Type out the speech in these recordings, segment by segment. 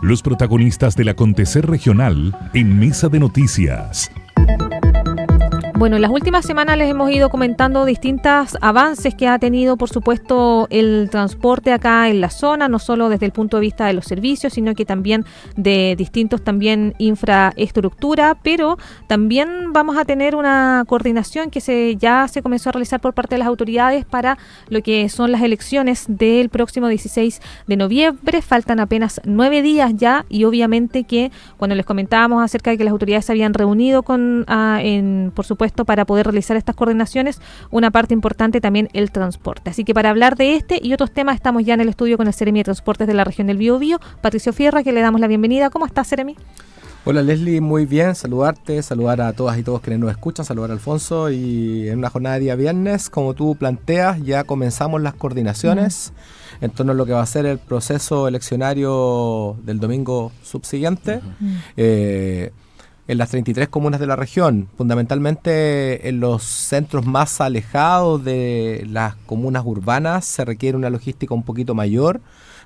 Los protagonistas del acontecer regional en Mesa de Noticias. Bueno, en las últimas semanas les hemos ido comentando distintos avances que ha tenido, por supuesto, el transporte acá en la zona, no solo desde el punto de vista de los servicios, sino que también de distintos infraestructura, pero también vamos a tener una coordinación que ya se comenzó a realizar por parte de las autoridades para lo que son las elecciones del próximo 16 de noviembre. Faltan apenas 9 días ya y obviamente que cuando les comentábamos acerca de que las autoridades se habían reunido por supuesto, para poder realizar estas coordinaciones, una parte importante también el transporte. Así que para hablar de este y otros temas estamos ya en el estudio con el Seremi de Transportes de la región del Biobío, Patricio Fierra, que le damos la bienvenida. ¿Cómo estás, Seremi? Hola, Leslie, muy bien, saludarte, saludar a todas y todos quienes nos escuchan, saludar a Alfonso, y en una jornada de día viernes, como tú planteas, ya comenzamos las coordinaciones en torno a lo que va a ser el proceso eleccionario del domingo subsiguiente. En las 33 comunas de la región, fundamentalmente en los centros más alejados de las comunas urbanas, se requiere una logística un poquito mayor.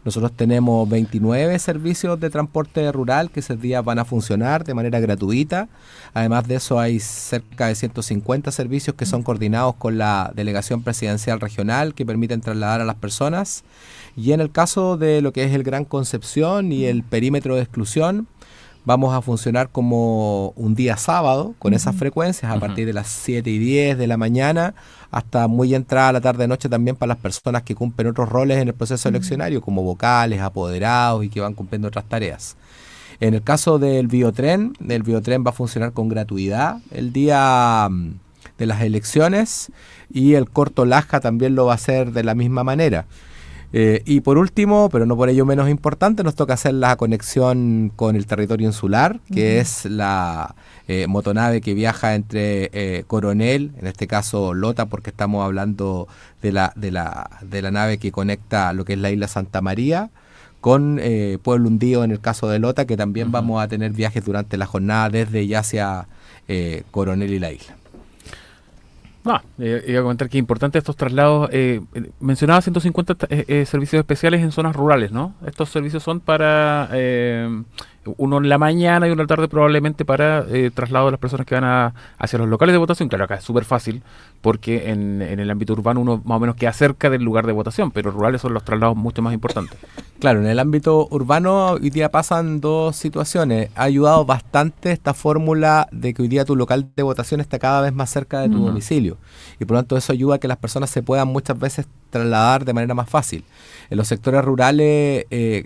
Nosotros tenemos 29 servicios de transporte rural que ese día van a funcionar de manera gratuita. Además de eso, hay cerca de 150 servicios que son coordinados con la Delegación Presidencial Regional que permiten trasladar a las personas. Y en el caso de lo que es el Gran Concepción y el perímetro de exclusión, vamos a funcionar como un día sábado con esas frecuencias a partir de las 7:10 de la mañana hasta muy entrada la tarde-noche también para las personas que cumplen otros roles en el proceso eleccionario como vocales, apoderados y que van cumpliendo otras tareas. En el caso del Biotren va a funcionar con gratuidad el día de las elecciones y el Corto Laja también lo va a hacer de la misma manera. Y por último, pero no por ello menos importante, nos toca hacer la conexión con el territorio insular, que es la motonave que viaja entre Coronel, en este caso Lota, porque estamos hablando de la nave que conecta lo que es la isla Santa María, con Pueblo Hundido en el caso de Lota, que también vamos a tener viajes durante la jornada desde y hacia Coronel y la isla. Iba a comentar que es importante estos traslados. Mencionaba 150 servicios especiales en zonas rurales, ¿no? Estos servicios son para uno en la mañana y uno en la tarde probablemente para traslado de las personas que van hacia los locales de votación. Claro, acá es súper fácil porque en el ámbito urbano uno más o menos queda cerca del lugar de votación, pero rurales son los traslados mucho más importantes. Claro, en el ámbito urbano hoy día pasan dos situaciones. Ha ayudado bastante esta fórmula de que hoy día tu local de votación está cada vez más cerca de tu domicilio y por lo tanto eso ayuda a que las personas se puedan muchas veces trasladar de manera más fácil. En los sectores rurales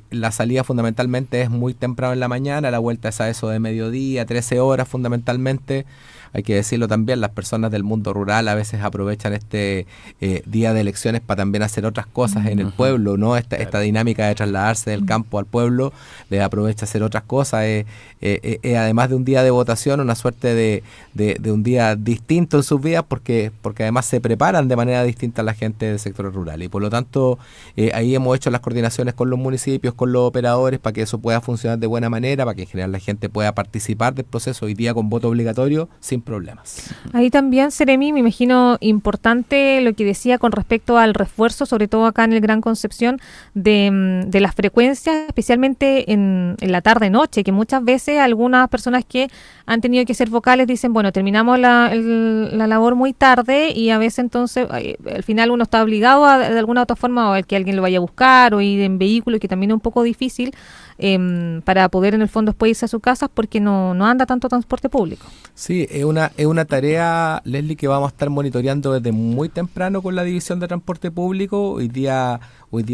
la salida fundamentalmente es muy temprano en la mañana, la vuelta es a eso de mediodía, 13 horas fundamentalmente. Hay que decirlo también, las personas del mundo rural a veces aprovechan este día de elecciones para también hacer otras cosas en el pueblo, ¿no? Esta dinámica de trasladarse del campo al pueblo, les aprovecha hacer otras cosas. Además de un día de votación, una suerte de un día distinto en sus vidas, porque además se preparan de manera distinta a la gente del sector rural. Y por lo tanto, ahí hemos hecho las coordinaciones con los municipios, con los operadores, para que eso pueda funcionar de buena manera, para que en general la gente pueda participar del proceso hoy día con voto obligatorio, sin problemas. Ahí también, Seremi, me imagino importante lo que decía con respecto al refuerzo, sobre todo acá en el Gran Concepción, de las frecuencias, especialmente en la tarde-noche, que muchas veces algunas personas que han tenido que ser vocales dicen, bueno, terminamos la labor muy tarde y a veces entonces al final uno está obligado de alguna u otra forma o que alguien lo vaya a buscar o ir en vehículo, que también es un poco difícil para poder en el fondo después irse a su casa porque no anda tanto transporte público. Sí, es una tarea, Leslie, que vamos a estar monitoreando desde muy temprano con la División de Transporte Público. Hoy día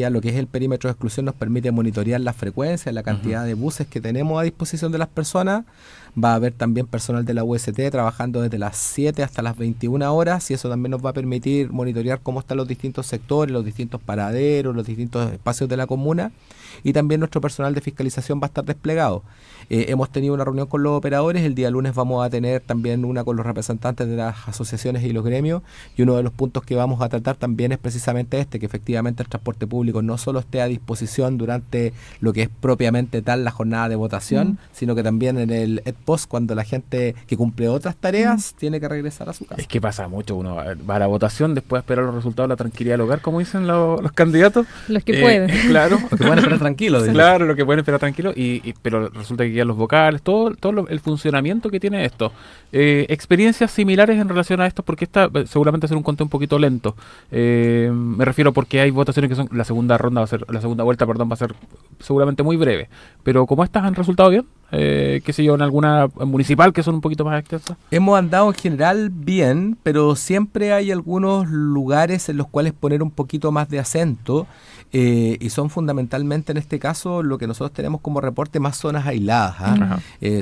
lo que es el perímetro de exclusión nos permite monitorear las frecuencias, la cantidad de buses que tenemos a disposición de las personas. Va a haber también personal de la UST trabajando desde las 7 hasta las 21 horas y eso también nos va a permitir monitorear cómo están los distintos sectores, los distintos paraderos, los distintos espacios de la comuna y también nuestro personal de fiscalización va a estar desplegado. Hemos tenido una reunión con los operadores, el día lunes vamos a tener también una con los representantes de las asociaciones y los gremios y uno de los puntos que vamos a tratar también es precisamente que efectivamente el transporte público no solo esté a disposición durante lo que es propiamente tal la jornada de votación, sino que también en el post cuando la gente que cumple otras tareas tiene que regresar a su casa. Es que pasa mucho, uno va a la votación, después espera los resultados de la tranquilidad del hogar, como dicen los candidatos. Los que pueden. Claro. Porque pueden esperar tranquilo. Claro, lo que pueden esperar tranquilo, pero resulta que quedan los vocales, todo el funcionamiento que tiene esto. Experiencias similares en relación a esto, porque esta seguramente va a ser un conteo un poquito lento. Me refiero porque hay votaciones que son, la segunda vuelta va a ser seguramente muy breve. Pero como estas han resultado bien, qué sé yo, en alguna municipal que son un poquito más extensas. Hemos andado en general bien, pero siempre hay algunos lugares en los cuales poner un poquito más de acento, y son fundamentalmente en este caso lo que nosotros tenemos como reporte más zonas aisladas.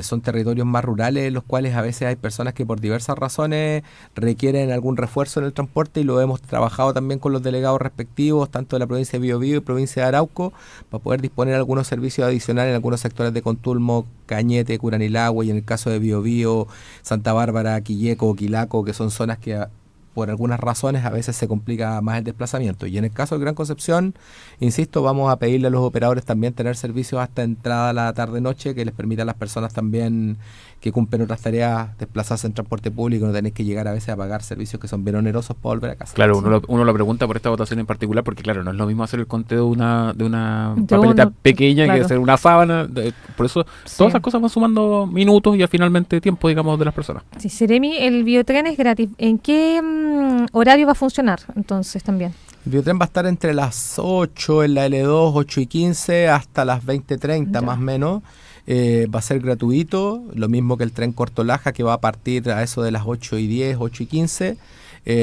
Son territorios más rurales en los cuales a veces hay personas que por diversas razones requieren algún refuerzo en el transporte, y lo hemos trabajado también con los delegados respectivos, tanto de la provincia de Biobío y provincia de Arauco, para poder disponer de algunos servicios adicionales en algunos sectores de Contulmo, Cañete, Curanilahue, y en el caso de Biobío, Santa Bárbara, Quilleco, Quilaco, que son zonas que por algunas razones a veces se complica más el desplazamiento. Y en el caso de Gran Concepción, insisto, vamos a pedirle a los operadores también tener servicios hasta entrada a la tarde-noche, que les permita a las personas también que cumplen otras tareas desplazarse en transporte público, no tenéis que llegar a veces a pagar servicios que son bien onerosos para volver a casa. Claro, uno lo pregunta por esta votación en particular, porque claro, no es lo mismo hacer el conteo de una papeleta pequeña, claro, que hacer una sábana. Por eso todas esas cosas van sumando minutos y finalmente tiempo, digamos, de las personas. Sí, Seremi, el biotren es gratis. ¿En qué horario va a funcionar entonces también? El biotren va a estar entre las 8 en la L2, 8:15, hasta las 20:30 más o menos. Va a ser gratuito, lo mismo que el tren Cortolaja, que va a partir a eso de las 8:10, 8:15.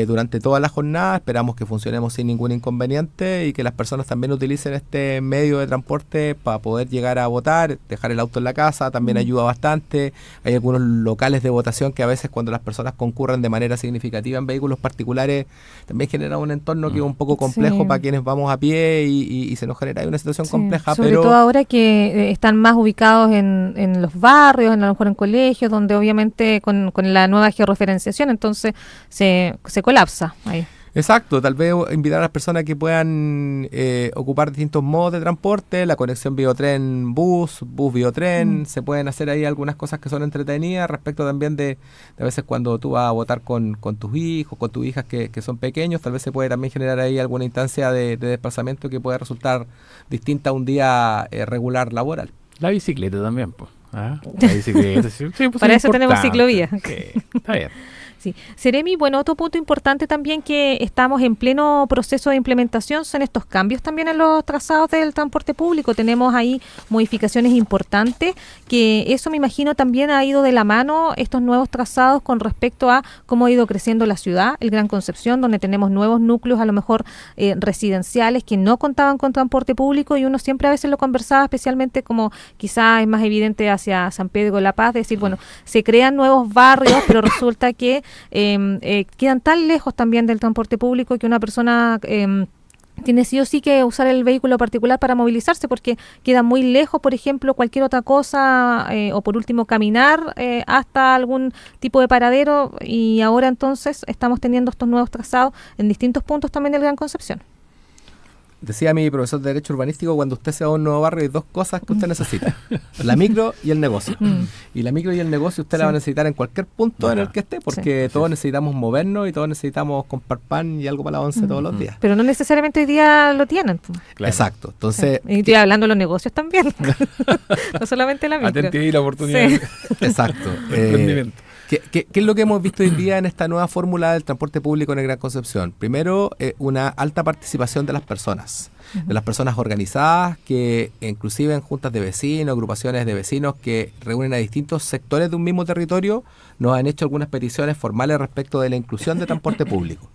Durante toda la jornada esperamos que funcionemos sin ningún inconveniente y que las personas también utilicen este medio de transporte para poder llegar a votar, dejar el auto en la casa, también ayuda bastante. Hay algunos locales de votación que a veces cuando las personas concurren de manera significativa en vehículos particulares también genera un entorno que es un poco complejo para quienes vamos a pie y se nos genera ahí una situación compleja. Sobre todo ahora que están más ubicados en los barrios, a lo mejor en colegios, donde obviamente con la nueva georreferenciación entonces se colapsa ahí. Exacto, tal vez invitar a las personas que puedan ocupar distintos modos de transporte, la conexión biotren-bus, bus-biotren, se pueden hacer ahí algunas cosas que son entretenidas respecto también de a veces cuando tú vas a votar con tus hijos, con tus hijas que son pequeños, tal vez se puede también generar ahí alguna instancia de desplazamiento que puede resultar distinta a un día regular laboral. La bicicleta también, pues. La bicicleta, sí, pues para eso tenemos ciclovía. Sí, está bien. Sí. Seremi, bueno, otro punto importante también que estamos en pleno proceso de implementación son estos cambios también en los trazados del transporte público. Tenemos ahí modificaciones importantes, que eso me imagino también ha ido de la mano estos nuevos trazados con respecto a cómo ha ido creciendo la ciudad, el Gran Concepción, donde tenemos nuevos núcleos a lo mejor residenciales que no contaban con transporte público, y uno siempre a veces lo conversaba, especialmente como quizás es más evidente hacia San Pedro de la Paz, decir, bueno, se crean nuevos barrios, pero resulta que quedan tan lejos también del transporte público que una persona tiene sí o sí que usar el vehículo particular para movilizarse, porque queda muy lejos, por ejemplo, cualquier otra cosa, o por último caminar hasta algún tipo de paradero, y ahora entonces estamos teniendo estos nuevos trazados en distintos puntos también del Gran Concepción. Decía mi profesor de Derecho Urbanístico, cuando usted se va a un nuevo barrio hay dos cosas que usted necesita, la micro y el negocio. Y la micro y el negocio usted la va a necesitar en cualquier punto en el que esté, porque todos necesitamos movernos y todos necesamos comprar pan y algo para la once todos los días. Pero no necesariamente hoy día lo tienen. Claro. Exacto. Entonces, y estoy hablando de los negocios también, no solamente la micro. Atente ahí la oportunidad. Sí. Exacto. ¿Qué es lo que hemos visto hoy día en esta nueva fórmula del transporte público en el Gran Concepción? Primero, una alta participación de las personas organizadas, que inclusive en juntas de vecinos, agrupaciones de vecinos que reúnen a distintos sectores de un mismo territorio, nos han hecho algunas peticiones formales respecto de la inclusión de transporte público.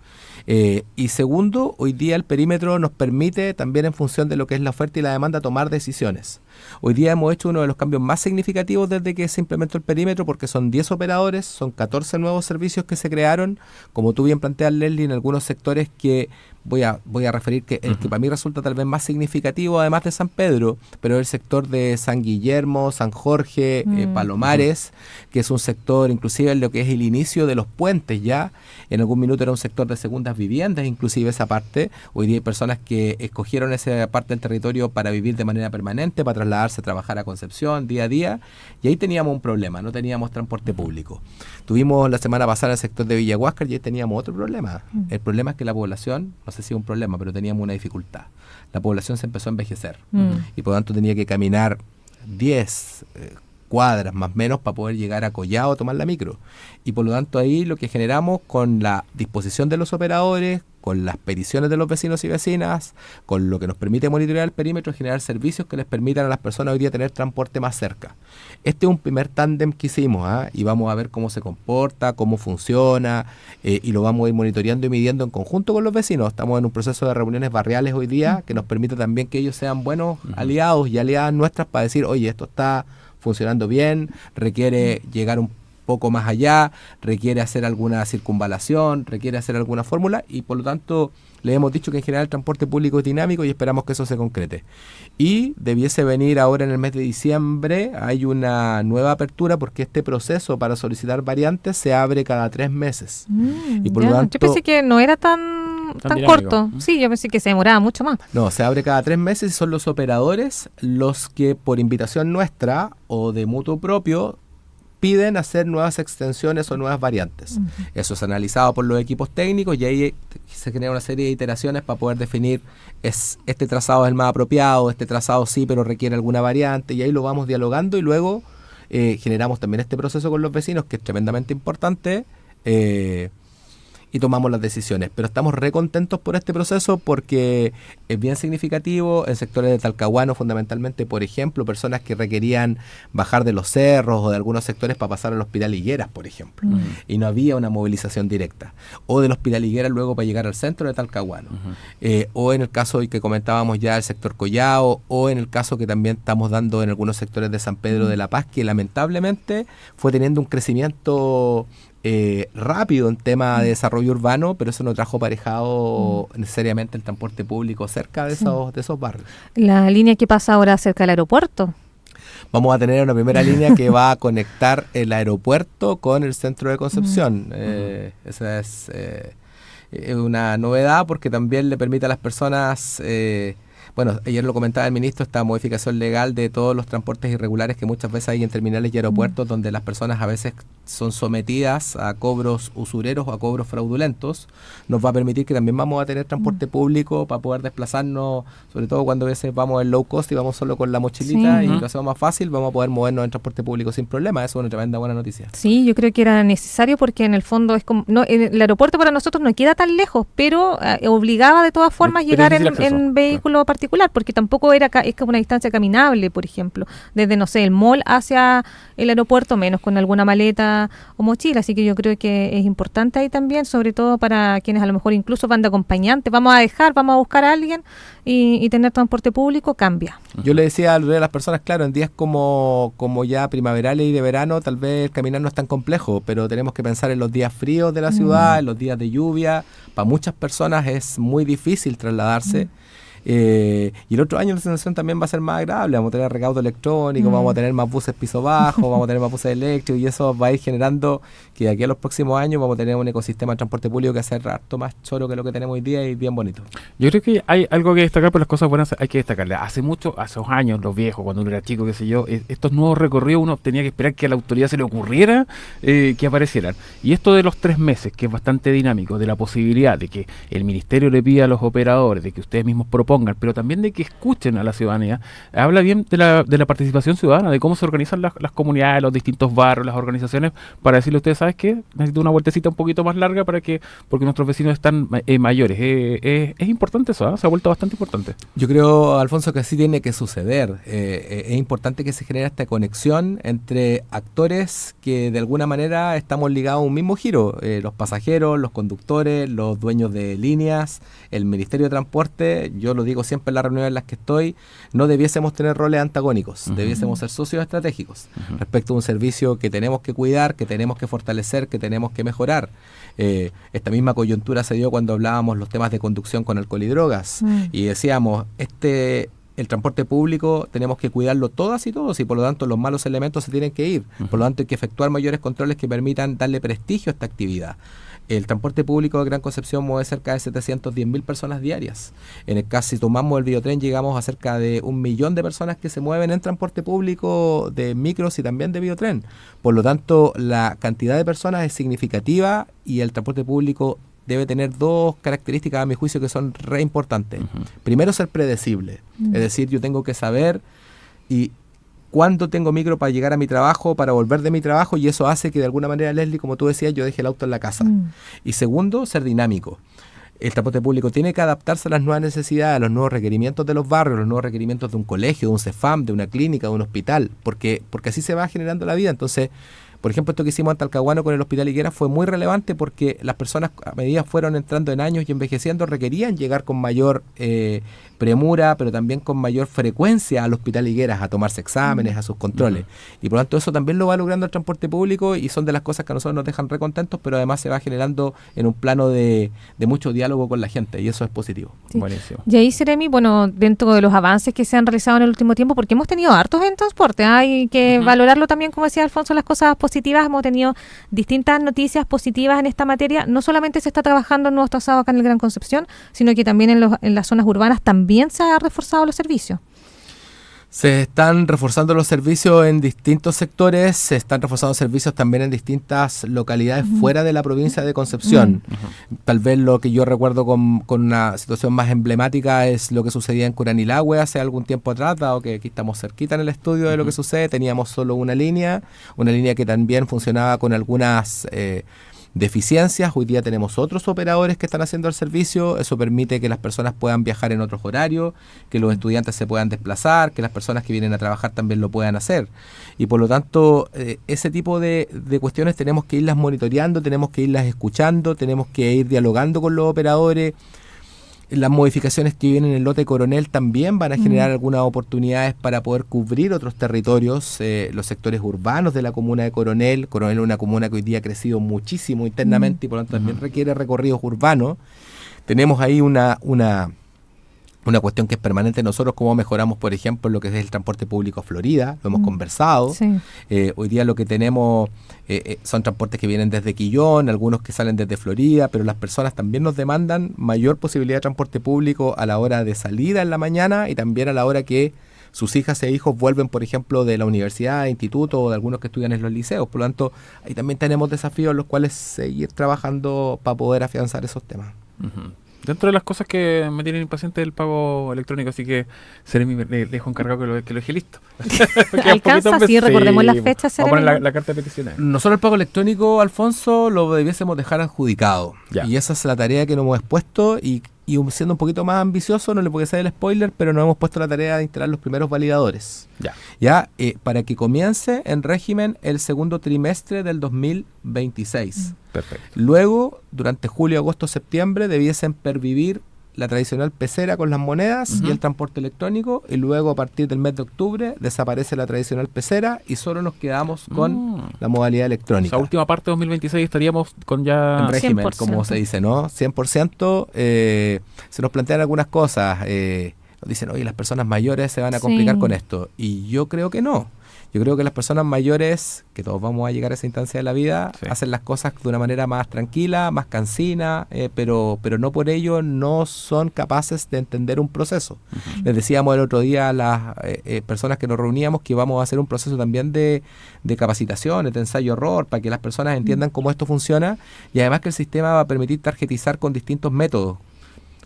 Y segundo, hoy día el perímetro nos permite también, en función de lo que es la oferta y la demanda, tomar decisiones. Hoy día hemos hecho uno de los cambios más significativos desde que se implementó el perímetro, porque son 10 operadores, son 14 nuevos servicios que se crearon, como tú bien planteas, Leslie, en algunos sectores que voy a referir que el que para mí resulta tal vez más significativo, además de San Pedro, pero el sector de San Guillermo, San Jorge, Palomares, que es un sector, inclusive en lo que es el inicio de los puentes ya, en algún minuto era un sector de segundas viviendas, inclusive esa parte. Hoy día hay personas que escogieron esa parte del territorio para vivir de manera permanente, para trasladarse a trabajar a Concepción día a día, y ahí teníamos un problema, no teníamos transporte público. Tuvimos la semana pasada el sector de Villa Huáscar y ahí teníamos otro problema. El problema es que la población, no sé si es un problema, pero teníamos una dificultad. La población se empezó a envejecer y por lo tanto tenía que caminar 10 cuadras más o menos para poder llegar a Collao a tomar la micro. Y por lo tanto ahí lo que generamos con la disposición de los operadores, con las peticiones de los vecinos y vecinas, con lo que nos permite monitorear el perímetro, generar servicios que les permitan a las personas hoy día tener transporte más cerca. Este es un primer tándem que hicimos, y vamos a ver cómo se comporta, cómo funciona, y lo vamos a ir monitoreando y midiendo en conjunto con los vecinos. Estamos en un proceso de reuniones barriales hoy día que nos permite también que ellos sean buenos aliados y aliadas nuestras para decir, oye, esto está funcionando bien, requiere llegar un poco más allá, requiere hacer alguna circunvalación, requiere hacer alguna fórmula, y por lo tanto le hemos dicho que en general el transporte público es dinámico y esperamos que eso se concrete. Y debiese venir ahora en el mes de diciembre, hay una nueva apertura porque este proceso para solicitar variantes se abre cada 3 meses. Y por lo tanto, yo pensé que no era tan corto. Sí, yo pensé que se demoraba mucho más. No, se abre cada 3 meses y son los operadores los que por invitación nuestra o de mutuo propio piden hacer nuevas extensiones o nuevas variantes. Eso es analizado por los equipos técnicos y ahí se genera una serie de iteraciones para poder definir este trazado es el más apropiado, este trazado sí, pero requiere alguna variante, y ahí lo vamos dialogando y luego generamos también este proceso con los vecinos que es tremendamente importante, y tomamos las decisiones. Pero estamos re contentos por este proceso porque es bien significativo en sectores de Talcahuano, fundamentalmente, por ejemplo, personas que requerían bajar de los cerros o de algunos sectores para pasar al Hospital Higueras, por ejemplo, y no había una movilización directa, o del Hospital Higueras luego para llegar al centro de Talcahuano, o en el caso que comentábamos ya el sector Collao, o en el caso que también estamos dando en algunos sectores de San Pedro de la Paz, que lamentablemente fue teniendo un crecimiento rápido en tema de desarrollo urbano, pero eso no trajo aparejado necesariamente el transporte público cerca de esos barrios. La línea que pasa ahora cerca del aeropuerto. Vamos a tener una primera línea que va a conectar el aeropuerto con el centro de Concepción. Esa es una novedad porque también le permite a las personas... bueno, ayer lo comentaba el ministro, esta modificación legal de todos los transportes irregulares que muchas veces hay en terminales y aeropuertos, donde las personas a veces son sometidas a cobros usureros o a cobros fraudulentos, nos va a permitir que también vamos a tener transporte público para poder desplazarnos, sobre todo cuando a veces vamos en low cost y vamos solo con la mochilita y lo hacemos más fácil, vamos a poder movernos en transporte público sin problema. Eso es una tremenda buena noticia. Sí, yo creo que era necesario porque en el fondo es como el aeropuerto para nosotros no queda tan lejos, pero obligaba de todas formas llegar en vehículo particular, porque tampoco es como una distancia caminable, por ejemplo, desde, no sé, el mall hacia el aeropuerto, menos con alguna maleta o mochila, así que yo creo que es importante ahí también, sobre todo para quienes a lo mejor incluso van de acompañantes, vamos a buscar a alguien y tener transporte público cambia. Yo le decía a las personas, claro, en días como ya primaverales y de verano, tal vez el caminar no es tan complejo, pero tenemos que pensar en los días fríos de la ciudad, en los días de lluvia. Para muchas personas es muy difícil trasladarse. Y el otro año la sensación también va a ser más agradable, vamos a tener recaudo electrónico, vamos a tener más buses piso bajo, vamos a tener más buses eléctricos, y eso va a ir generando que de aquí a los próximos años vamos a tener un ecosistema de transporte público que va a ser harto más choro que lo que tenemos hoy día y bien bonito. Yo creo que hay algo que destacar, pero las cosas buenas hay que destacarle. Hace unos años, los viejos, cuando uno era chico, qué sé yo, estos nuevos recorridos uno tenía que esperar que a la autoridad se le ocurriera que aparecieran. Y esto de los 3 meses, que es bastante dinámico, de la posibilidad de que el ministerio le pida a los operadores, de que ustedes mismos propongan, pero también de que escuchen a la ciudadanía, habla bien de la participación ciudadana, de cómo se organizan las comunidades, los distintos barrios, las organizaciones, para decirle a ustedes, ¿sabes qué? Necesito una vueltecita un poquito más larga porque nuestros vecinos están mayores. Es importante eso, se ha vuelto bastante importante. Yo creo, Alfonso, que así tiene que suceder. Es importante que se genere esta conexión entre actores que de alguna manera estamos ligados a un mismo giro, los pasajeros, los conductores, los dueños de líneas, el Ministerio de Transporte. Yo lo digo siempre en las reuniones en las que estoy, no debiésemos tener roles antagónicos, debiésemos ser socios estratégicos respecto a un servicio que tenemos que cuidar, que tenemos que fortalecer, que tenemos que mejorar. Esta misma coyuntura se dio cuando hablábamos los temas de conducción con alcohol y drogas, y decíamos, el transporte público tenemos que cuidarlo todas y todos, y por lo tanto los malos elementos se tienen que ir. Por lo tanto hay que efectuar mayores controles que permitan darle prestigio a esta actividad. El transporte público de Gran Concepción mueve cerca de 710.000 personas diarias. En el caso, si tomamos el Biotren, llegamos a cerca de 1 millón de personas que se mueven en transporte público de micros y también de Biotren. Por lo tanto, la cantidad de personas es significativa y el transporte público debe tener 2 características, a mi juicio, que son re importantes. Primero, ser predecible. Es decir, yo tengo que saber y cuándo tengo micro para llegar a mi trabajo, para volver de mi trabajo, y eso hace que de alguna manera, Leslie, como tú decías, yo deje el auto en la casa. Y segundo, ser dinámico. El transporte público tiene que adaptarse a las nuevas necesidades, a los nuevos requerimientos de los barrios, a los nuevos requerimientos de un colegio, de un CEFAM, de una clínica, de un hospital, porque así se va generando la vida. Entonces, por ejemplo, esto que hicimos en Talcahuano con el Hospital Higuera fue muy relevante porque las personas, a medida fueron entrando en años y envejeciendo, requerían llegar con mayor premura, pero también con mayor frecuencia al Hospital Higueras a tomarse exámenes, a sus controles. Y por lo tanto eso también lo va logrando el transporte público y son de las cosas que a nosotros nos dejan recontentos, pero además se va generando en un plano de mucho diálogo con la gente y eso es positivo. Sí. Buenísimo. Y ahí, Seremi, bueno, dentro de los avances que se han realizado en el último tiempo, porque hemos tenido hartos en transporte, hay que valorarlo también, como decía Alfonso, las cosas positivas. Hemos tenido distintas noticias positivas en esta materia. No solamente se está trabajando en nuevos trazados acá en el Gran Concepción, sino que también en las zonas urbanas también se ha reforzado los servicios. Se están reforzando los servicios en distintos sectores, se están reforzando servicios también en distintas localidades fuera de la provincia de Concepción. Tal vez lo que yo recuerdo con una situación más emblemática es lo que sucedía en Curanilahue hace algún tiempo atrás, dado que aquí estamos cerquita en el estudio de lo que sucede. Teníamos solo una línea que también funcionaba con algunas deficiencias. Hoy día tenemos otros operadores que están haciendo el servicio. Eso permite que las personas puedan viajar en otros horarios, que los estudiantes se puedan desplazar, que las personas que vienen a trabajar también lo puedan hacer. Y por lo tanto, ese tipo de cuestiones tenemos que irlas monitoreando, tenemos que irlas escuchando, tenemos que ir dialogando con los operadores. Las modificaciones que vienen en el lote Coronel también van a generar algunas oportunidades para poder cubrir otros territorios, los sectores urbanos de la comuna de Coronel. Coronel es una comuna que hoy día ha crecido muchísimo internamente y por lo tanto también requiere recorridos urbanos. Tenemos ahí una cuestión que es permanente nosotros, cómo mejoramos, por ejemplo, lo que es el transporte público a Florida, lo hemos conversado. Sí. Hoy día lo que tenemos son transportes que vienen desde Quillón, algunos que salen desde Florida, pero las personas también nos demandan mayor posibilidad de transporte público a la hora de salida en la mañana y también a la hora que sus hijas e hijos vuelven, por ejemplo, de la universidad, instituto o de algunos que estudian en los liceos. Por lo tanto, ahí también tenemos desafíos en los cuales seguir trabajando para poder afianzar esos temas. Dentro de las cosas que me tienen impaciente es el pago electrónico, así que Seremi le dejo encargado que lo deje listo. Alcanza, sí, recordemos las fechas, Seremi. Vamos a poner la carta de peticiones. Nosotros el pago electrónico, Alfonso, lo debiésemos dejar adjudicado. Ya. Y esa es la tarea que nos hemos expuesto y siendo un poquito más ambicioso, no le puedo hacer el spoiler, pero nos hemos puesto la tarea de instalar los primeros validadores. Ya, para que comience en régimen el segundo trimestre del 2026. Perfecto. Luego, durante julio, agosto, septiembre, debiesen pervivir la tradicional pecera con las monedas y el transporte electrónico, y luego a partir del mes de octubre desaparece la tradicional pecera y solo nos quedamos con la modalidad electrónica. O sea, última parte de 2026 estaríamos con ya... En régimen, 100%. como se dice, ¿no? 100%. Se nos plantean algunas cosas. Nos dicen, oye, las personas mayores se van a complicar con esto. Y yo creo que no. Yo creo que las personas mayores, que todos vamos a llegar a esa instancia de la vida, hacen las cosas de una manera más tranquila, más cansina, pero no por ello no son capaces de entender un proceso. Les decíamos el otro día a las personas que nos reuníamos que vamos a hacer un proceso también de capacitaciones, de ensayo-error, para que las personas entiendan cómo esto funciona, y además que el sistema va a permitir tarjetizar con distintos métodos.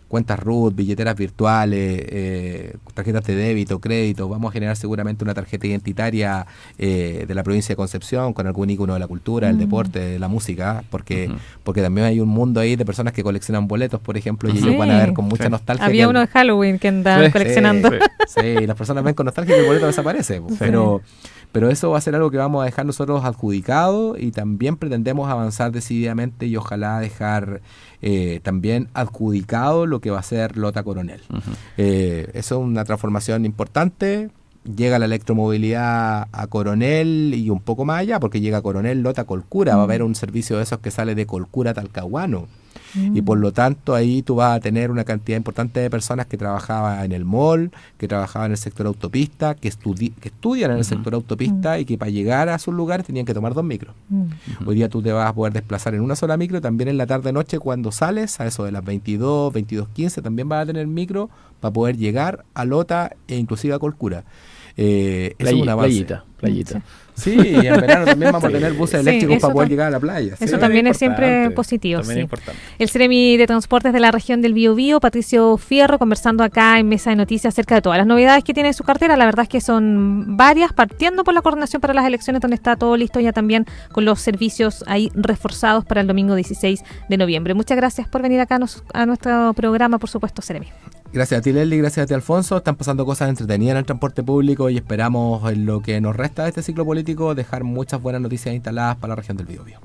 Cuentas RUT, billeteras virtuales, tarjetas de débito, crédito. Vamos a generar seguramente una tarjeta identitaria de la provincia de Concepción con algún ícono de la cultura, el deporte, de la música, porque también hay un mundo ahí de personas que coleccionan boletos, por ejemplo, y ellos van a ver con mucha nostalgia. Había uno de Halloween que andaban coleccionando. Sí, las personas ven con nostalgia que el boleto desaparece. Pero eso va a ser algo que vamos a dejar nosotros adjudicado y también pretendemos avanzar decididamente y ojalá dejar también adjudicado lo que va a ser Lota Coronel. Eso es una transformación importante. Llega la electromovilidad a Coronel y un poco más allá, porque llega Coronel, Lota, Colcura. Va a haber un servicio de esos que sale de Colcura a Talcahuano. y por lo tanto ahí tú vas a tener una cantidad importante de personas que trabajaban en el mall, que trabajaban en el sector autopista, que estudian en el sector autopista y que para llegar a sus lugares tenían que tomar 2 micros. Hoy día tú te vas a poder desplazar en una sola micro, y también en la tarde-noche cuando sales, a eso de las 22, 22:15, también vas a tener micro para poder llegar a Lota e inclusive a Colcura. Es un avance. Playita. Sí, y en verano también vamos a tener buses eléctricos para poder tam- llegar a la playa. Eso Sí. también es siempre importante, positivo. también Sí. es importante. El Seremi de Transportes de la región del Biobío, Patricio Fierro, conversando acá en Mesa de Noticias acerca de todas las novedades que tiene en su cartera. La verdad es que son varias, partiendo por la coordinación para las elecciones, donde está todo listo ya también con los servicios ahí reforzados para el domingo 16 de noviembre. Muchas gracias por venir acá a nuestro programa, por supuesto, Seremi. Gracias a ti, Leslie, gracias a ti, Alfonso. Están pasando cosas entretenidas en el transporte público y esperamos en lo que nos resta de este ciclo político dejar muchas buenas noticias instaladas para la región del Biobío.